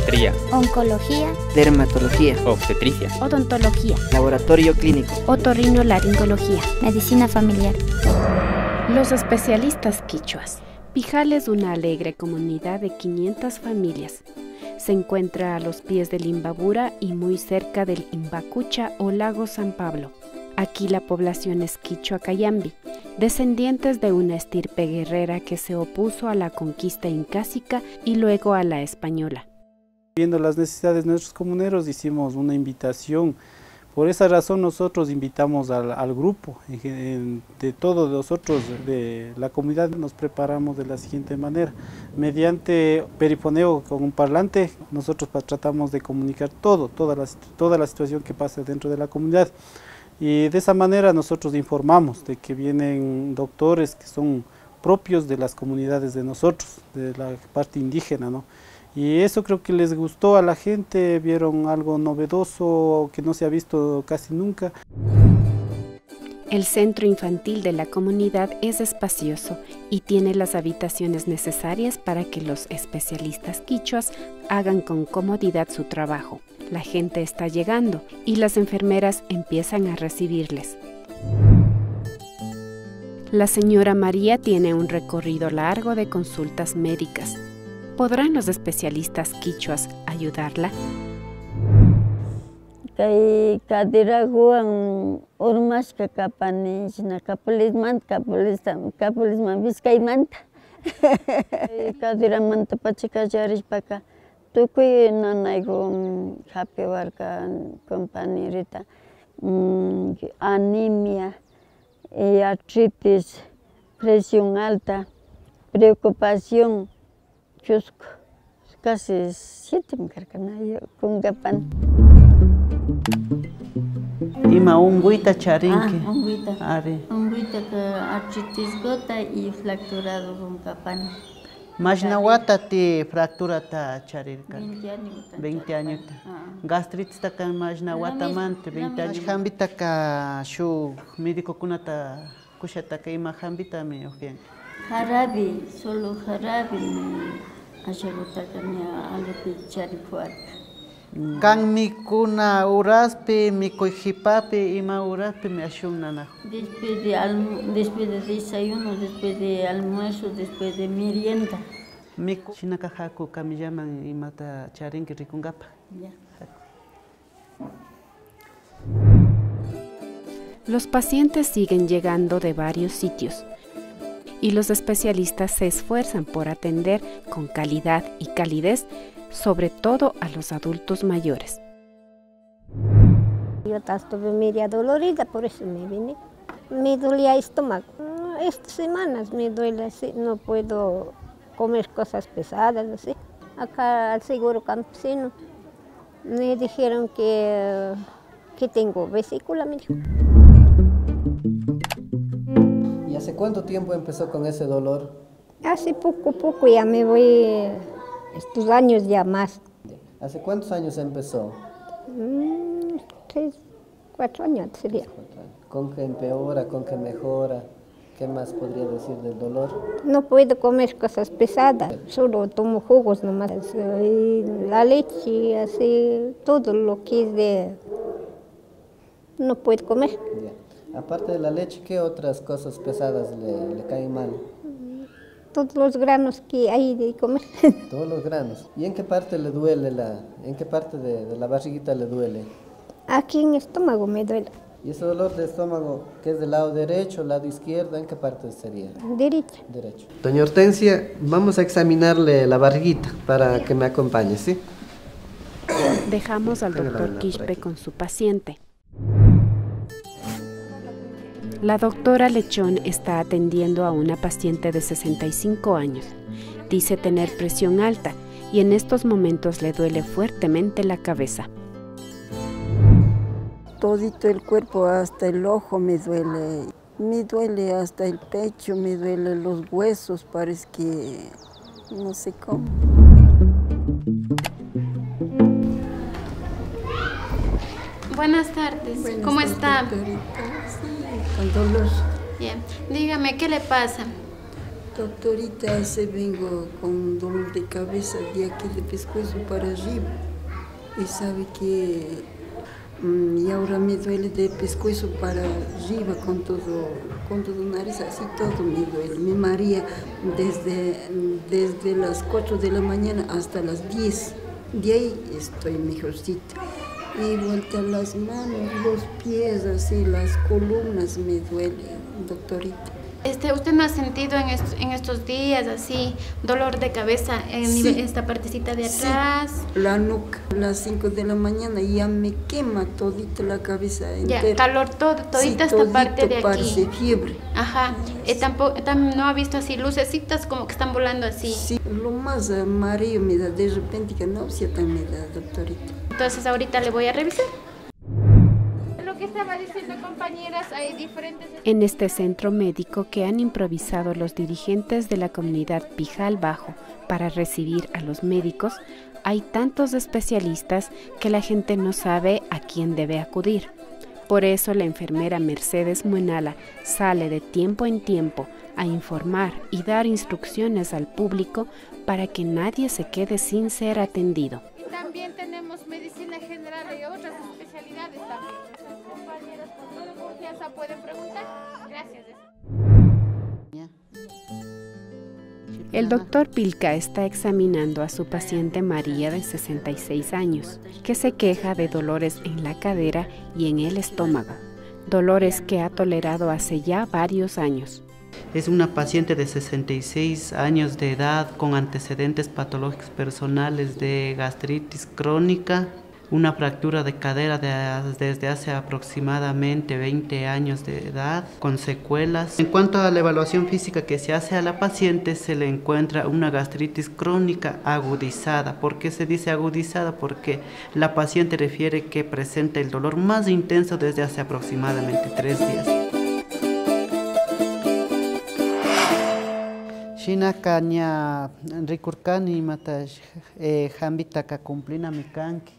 pediatría, oncología, dermatología, obstetricia, odontología, laboratorio clínico, otorrinolaringología, medicina familiar. Los especialistas quichuas. Pijal es una alegre comunidad de 500 familias. Se encuentra a los pies del Imbabura y muy cerca del Imbacucha o lago San Pablo. Aquí la población es quichua cayambi, descendientes de una estirpe guerrera que se opuso a la conquista incásica y luego a la española. Viendo las necesidades de nuestros comuneros hicimos una invitación. Por esa razón nosotros invitamos al grupo, de todos nosotros de la comunidad nos preparamos de la siguiente manera. Mediante perifoneo con un parlante, nosotros tratamos de comunicar toda la situación que pasa dentro de la comunidad. Y de esa manera nosotros informamos de que vienen doctores que son propios de las comunidades de nosotros, de la parte indígena, ¿no? Y eso creo que les gustó a la gente, vieron algo novedoso que no se ha visto casi nunca. El centro infantil de la comunidad es espacioso y tiene las habitaciones necesarias para que los especialistas quichuas hagan con comodidad su trabajo. La gente está llegando y las enfermeras empiezan a recibirles. La señora María tiene un recorrido largo de consultas médicas. ¿Podrán los especialistas quichuas ayudarla? Kay kadiraguan urmashka kapanishna kapulisman Vizcaymanta. Kadiramanta pachikallarispaka tukuy nanaygun hapi warka compañerita anemia, artritis, presión alta, preocupación. Chusco, casi 7 con gapan. Ima unguita charinque. Unguita que artritis gota y fracturado con gapan. Majnawata ti fractura ta charirka. 20 años. Gastritis ta kan majnawata mante 20 años. Hambita ka shu médico kunata kushata ka ima hambita me ofian. Jarabe, solo jarabe asegurarme alepi charifuar. Kan mikuna uraspi, mikuijipapi, ima uraspi me ashunana. Después de desayuno, después de almuerzo, después de merienda. Miku shinaka haku kami llaman imata charinki rikungapa. Los pacientes siguen llegando de varios sitios y los especialistas se esfuerzan por atender con calidad y calidez, sobre todo a los adultos mayores. Yo estuve media dolorida, por eso me vine. Me dolía el estómago. Estas semanas me duele así, no puedo comer cosas pesadas, así. Acá al seguro campesino me dijeron que tengo vesícula, me dijo. ¿Y hace cuánto tiempo empezó con ese dolor? Hace poco, ya me voy, estos años ya más. ¿Hace cuántos años empezó? 3, 4 años sería. ¿Con qué empeora, con qué mejora? ¿Qué más podría decir del dolor? No puedo comer cosas pesadas, solo tomo jugos nomás. La leche, así, todo lo que es de... no puedo comer. Ya. Aparte de la leche, ¿qué otras cosas pesadas le caen mal? Todos los granos que hay de comer. Todos los granos. ¿Y en qué parte le duele en qué parte de la barriguita le duele? Aquí en el estómago me duele. ¿Y ese dolor de estómago, que es del lado derecho, lado izquierdo, en qué parte sería? Derecha. Derecho. Doña Hortensia, vamos a examinarle la barriguita para que me acompañe, ¿sí? Dejamos al doctor Quispe con su paciente. La doctora Lechón está atendiendo a una paciente de 65 años. Dice tener presión alta y en estos momentos le duele fuertemente la cabeza. Todito el cuerpo, hasta el ojo me duele hasta el pecho, me duelen los huesos, parece que no sé cómo. Buenas tardes, ¿cómo está? Con dolor. Bien, dígame, ¿qué le pasa? Doctorita, se vengo con dolor de cabeza de aquí de pescuezo para arriba. Y sabe que y ahora me duele de pescuezo para arriba con todo nariz, así todo me duele. Me marea desde las 4 de la mañana hasta las 10. De ahí estoy mejorcita. Y vuelta las manos, los pies, así, las columnas me duelen, doctorita. ¿Usted no ha sentido en estos días así dolor de cabeza en esta partecita de atrás? Sí, la nuca, a las 5 de la mañana ya me quema todita la cabeza entera. Ya, calor todita esta parte de aquí. Parece fiebre. Ajá, tampoco no ha visto así lucecitas como que están volando así. Sí, lo más mareo me da, de repente que náusea también me da, doctorita. Entonces ahorita le voy a revisar. Que estaba diciendo, compañeras, hay diferentes... En este centro médico que han improvisado los dirigentes de la comunidad Pijal Bajo para recibir a los médicos, hay tantos especialistas que la gente no sabe a quién debe acudir. Por eso la enfermera Mercedes Muenala sale de tiempo en tiempo a informar y dar instrucciones al público para que nadie se quede sin ser atendido. También tenemos medicina general y otras especialidades también. Compañeras, con toda confianza pueden preguntar. Gracias. El doctor Pilca está examinando a su paciente María de 66 años, que se queja de dolores en la cadera y en el estómago, dolores que ha tolerado hace ya varios años. Es una paciente de 66 años de edad con antecedentes patológicos personales de gastritis crónica, una fractura de cadera desde hace aproximadamente 20 años de edad, con secuelas. En cuanto a la evaluación física que se hace a la paciente, se le encuentra una gastritis crónica agudizada. ¿Por qué se dice agudizada? Porque la paciente refiere que presenta el dolor más intenso desde hace aproximadamente 3 días. Shinaka ña rikurkani matash jambita ka cumplina mi kanki.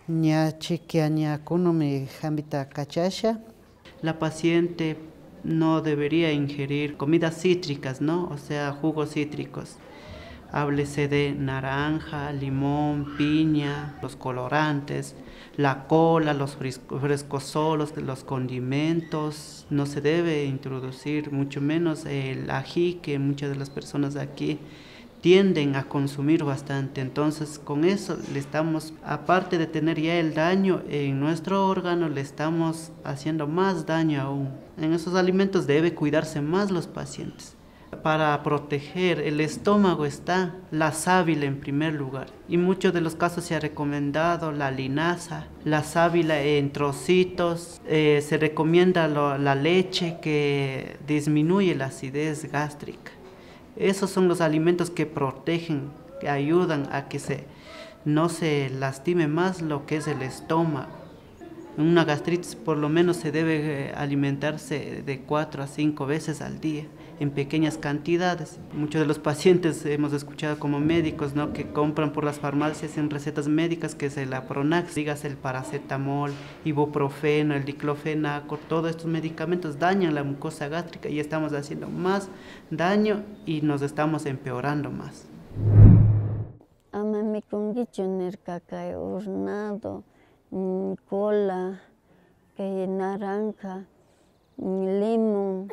Ña chiquia ña kunomi jambita kachasha. La paciente no debería ingerir comidas cítricas, ¿no? O sea, jugos cítricos. Háblese de naranja, limón, piña, los colorantes, la cola, los frescosolos, los condimentos. No se debe introducir, mucho menos el ají, que muchas de las personas aquí tienden a consumir bastante. Entonces, con eso le estamos, aparte de tener ya el daño en nuestro órgano, le estamos haciendo más daño aún. En esos alimentos debe cuidarse más los pacientes. Para proteger el estómago está la sábila en primer lugar, y en muchos de los casos se ha recomendado la linaza, la sábila en trocitos. Se recomienda la leche, que disminuye la acidez gástrica. Esos son los alimentos que protegen, que ayudan a que no se lastime más lo que es el estómago. En una gastritis por lo menos se debe alimentarse de 4 a 5 veces al día, en pequeñas cantidades. Muchos de los pacientes hemos escuchado como médicos, ¿no?, que compran por las farmacias en recetas médicas que es la Pronax, digas el paracetamol, ibuprofeno, el diclofenaco. Todos estos medicamentos dañan la mucosa gástrica y estamos haciendo más daño y nos estamos empeorando más. Amami conguicho nercaca hornado, cola, naranja, limón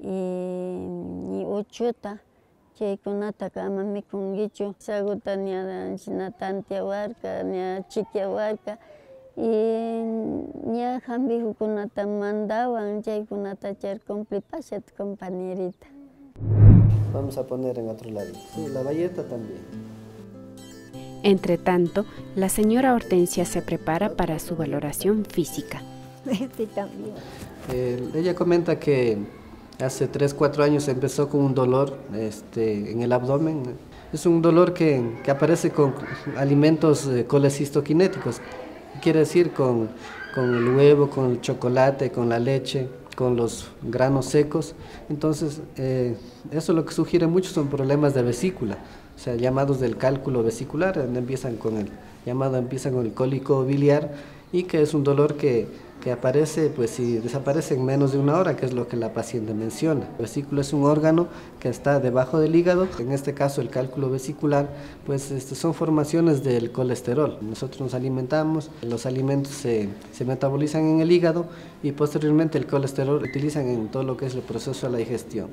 y ochota. Chaykunata amami conguicho saguta ña tantiawarka, ña chiquiawarka, y ña jambijukunata mandaban chaykunata charcumple pashat, compañerita. Vamos a poner en otro lado. Sí, la bayeta también. Entre tanto, la señora Hortensia se prepara para su valoración física. Sí, también. Ella comenta que hace 3-4 años empezó con un dolor en el abdomen. Es un dolor que aparece con alimentos colecistoquinéticos. Quiere decir con el huevo, con el chocolate, con la leche, con los granos secos. Entonces, eso lo que sugiere mucho son problemas de vesícula, o sea, llamados del cálculo vesicular, donde empiezan con el cólico biliar, y que es un dolor que que aparece, pues si desaparece en menos de una hora, que es lo que la paciente menciona. La vesícula es un órgano que está debajo del hígado, en este caso el cálculo vesicular, pues son formaciones del colesterol. Nosotros nos alimentamos, los alimentos se metabolizan en el hígado y posteriormente el colesterol lo utilizan en todo lo que es el proceso de la digestión.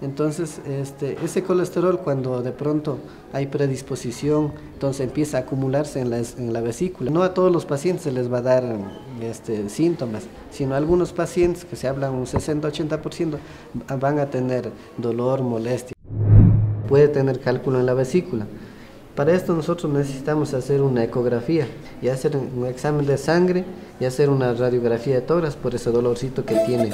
Entonces, ese colesterol, cuando de pronto hay predisposición, entonces empieza a acumularse en la vesícula. No a todos los pacientes se les va a dar síntomas, sino a algunos pacientes, que se hablan un 60-80%, van a tener dolor, molestia. Puede tener cálculo en la vesícula. Para esto nosotros necesitamos hacer una ecografía y hacer un examen de sangre y hacer una radiografía de tórax por ese dolorcito que tiene.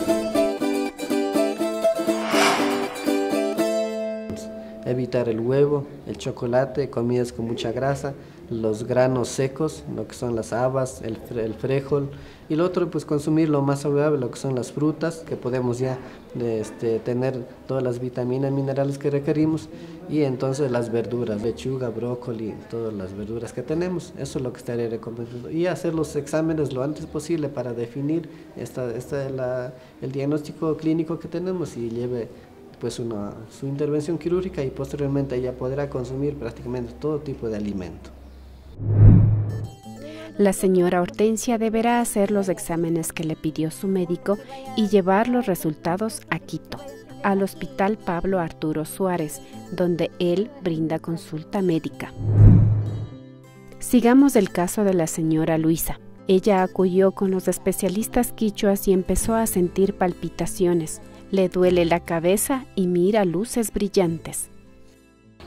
Evitar el huevo, el chocolate, comidas con mucha grasa, los granos secos, lo que son las habas, el frijol, y lo otro, pues consumir lo más saludable, lo que son las frutas, que podemos ya tener todas las vitaminas, minerales que requerimos, y entonces las verduras, lechuga, brócoli, todas las verduras que tenemos, eso es lo que estaría recomendando. Y hacer los exámenes lo antes posible para definir el diagnóstico clínico que tenemos y lleve pues su intervención quirúrgica, y posteriormente ella podrá consumir prácticamente todo tipo de alimento. La señora Hortensia deberá hacer los exámenes que le pidió su médico y llevar los resultados a Quito, al Hospital Pablo Arturo Suárez, donde él brinda consulta médica. Sigamos el caso de la señora Luisa. Ella acudió con los especialistas quichuas y empezó a sentir palpitaciones. Le duele la cabeza y mira luces brillantes.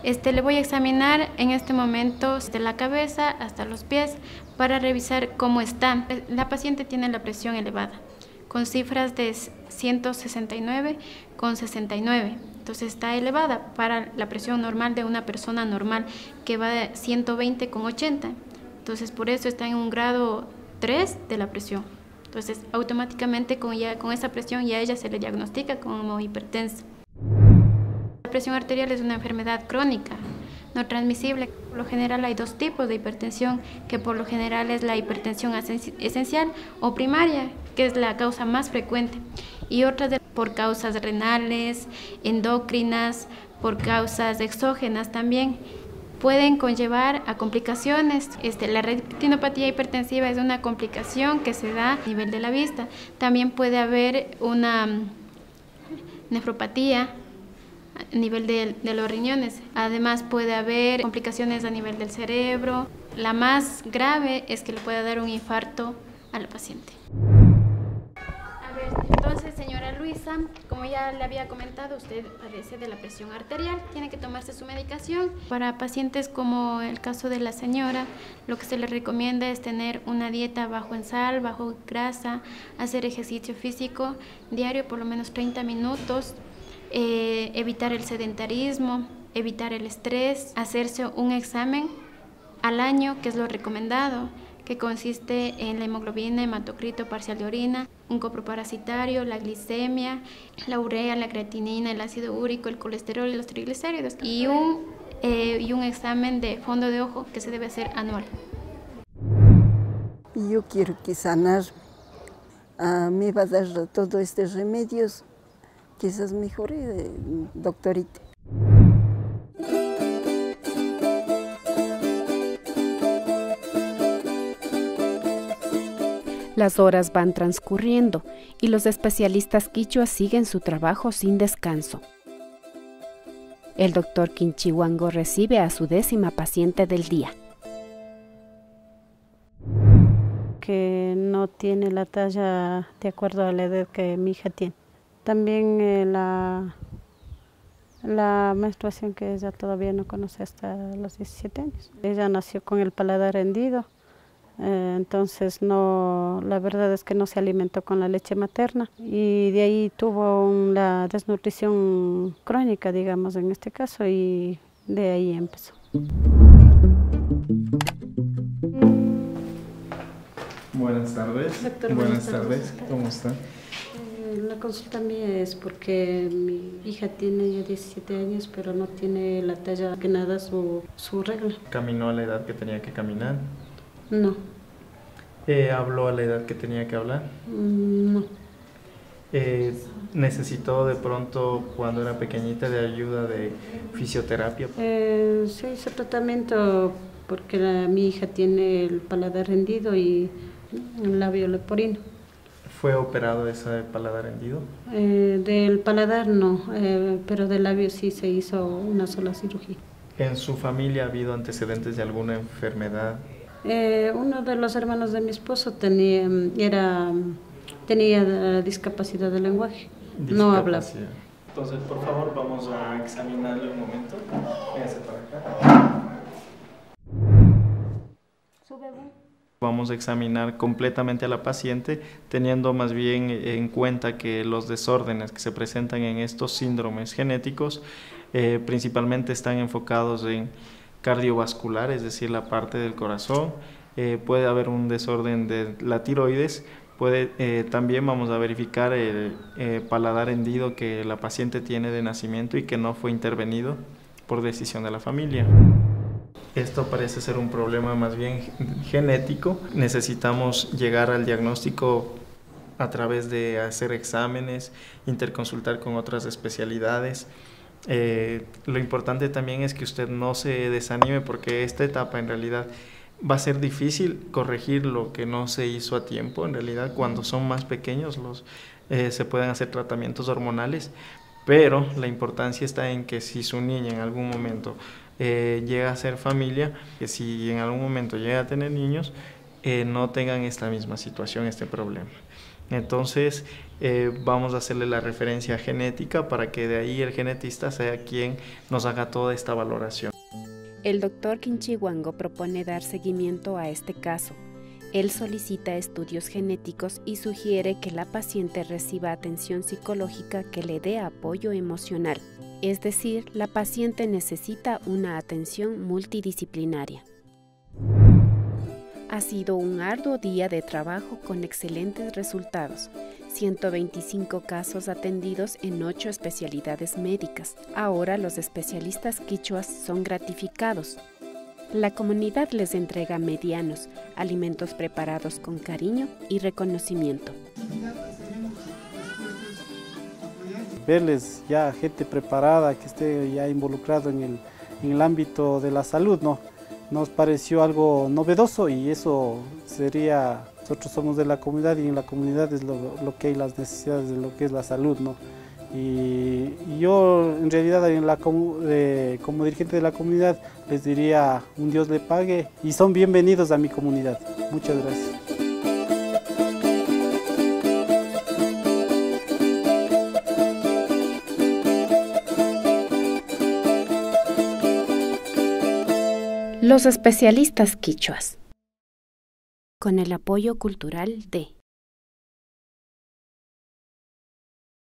Le voy a examinar en este momento de la cabeza hasta los pies para revisar cómo está. La paciente tiene la presión elevada, con cifras de 169,69. Entonces está elevada para la presión normal de una persona normal, que va de 120,80. Entonces por eso está en un grado 3 de la presión. Entonces, automáticamente con esa presión ya a ella se le diagnostica como hipertensa. La presión arterial es una enfermedad crónica, no transmisible. Por lo general hay dos tipos de hipertensión, que por lo general es la hipertensión esencial o primaria, que es la causa más frecuente, y otras por causas renales, endocrinas, por causas exógenas también. Pueden conllevar a complicaciones. La retinopatía hipertensiva es una complicación que se da a nivel de la vista. También puede haber una nefropatía a nivel de los riñones. Además puede haber complicaciones a nivel del cerebro. La más grave es que le pueda dar un infarto a la paciente. Entonces, señora Luisa, como ya le había comentado, usted padece de la presión arterial, tiene que tomarse su medicación. Para pacientes como el caso de la señora, lo que se le recomienda es tener una dieta bajo en sal, bajo grasa, hacer ejercicio físico diario por lo menos 30 minutos, evitar el sedentarismo, evitar el estrés, hacerse un examen al año, que es lo recomendado, que consiste en la hemoglobina, hematocrito parcial de orina, un coproparasitario, la glicemia, la urea, la creatinina, el ácido úrico, el colesterol y los triglicéridos, y un examen de fondo de ojo que se debe hacer anual. Yo quiero que sanar, me va a dar todos estos remedios, quizás mejore, doctorita. Las horas van transcurriendo y los especialistas quichuas siguen su trabajo sin descanso. El doctor Quinchihuango recibe a su 10ª paciente del día. Que no tiene la talla de acuerdo a la edad que mi hija tiene. También la menstruación, que ella todavía no conoce hasta los 17 años. Ella nació con el paladar hendido. Entonces la verdad es que no se alimentó con la leche materna y de ahí tuvo la desnutrición crónica, digamos, en este caso, y de ahí empezó. Buenas tardes. Doctor, buenas tardes. ¿Cómo está? La consulta mía es porque mi hija tiene ya 17 años, pero no tiene la talla que nada su regla. ¿Caminó a la edad que tenía que caminar? No. ¿Habló a la edad que tenía que hablar? No. ¿Necesitó de pronto, cuando era pequeñita, de ayuda de fisioterapia? Se hizo tratamiento porque mi hija tiene el paladar hendido y un labio leporino. ¿Fue operado ese paladar hendido? Del paladar no, pero del labio sí se hizo una sola cirugía. ¿En su familia ha habido antecedentes de alguna enfermedad? Uno de los hermanos de mi esposo tenía discapacidad de lenguaje, no hablaba. Entonces, por favor, vamos a examinarle un momento. Véngase para acá. Vamos a examinar completamente a la paciente, teniendo más bien en cuenta que los desórdenes que se presentan en estos síndromes genéticos principalmente están enfocados en cardiovascular, es decir, la parte del corazón. Puede haber un desorden de la tiroides. También vamos a verificar el paladar hendido que la paciente tiene de nacimiento y que no fue intervenido por decisión de la familia. Esto parece ser un problema más bien genético. Necesitamos llegar al diagnóstico a través de hacer exámenes, interconsultar con otras especialidades. Lo importante también es que usted no se desanime, porque esta etapa en realidad va a ser difícil corregir lo que no se hizo a tiempo. En realidad, cuando son más pequeños se pueden hacer tratamientos hormonales, pero la importancia está en que si su niña en algún momento llega a ser familia, que si en algún momento llega a tener niños, no tengan esta misma situación, este problema. Entonces vamos a hacerle la referencia genética para que de ahí el genetista sea quien nos haga toda esta valoración. El doctor Quinchihuango propone dar seguimiento a este caso. Él solicita estudios genéticos y sugiere que la paciente reciba atención psicológica que le dé apoyo emocional. Es decir, la paciente necesita una atención multidisciplinaria. Ha sido un arduo día de trabajo con excelentes resultados. 125 casos atendidos en 8 especialidades médicas. Ahora los especialistas quichuas son gratificados. La comunidad les entrega medianos, alimentos preparados con cariño y reconocimiento. Verles ya gente preparada que esté ya involucrado en el ámbito de la salud, ¿no? Nos pareció algo novedoso, y eso sería, nosotros somos de la comunidad y en la comunidad es lo que hay, las necesidades de lo que es la salud, ¿no? Y yo en realidad como dirigente de la comunidad les diría, un Dios le pague, y son bienvenidos a mi comunidad. Muchas gracias. Los especialistas quichuas, con el apoyo cultural de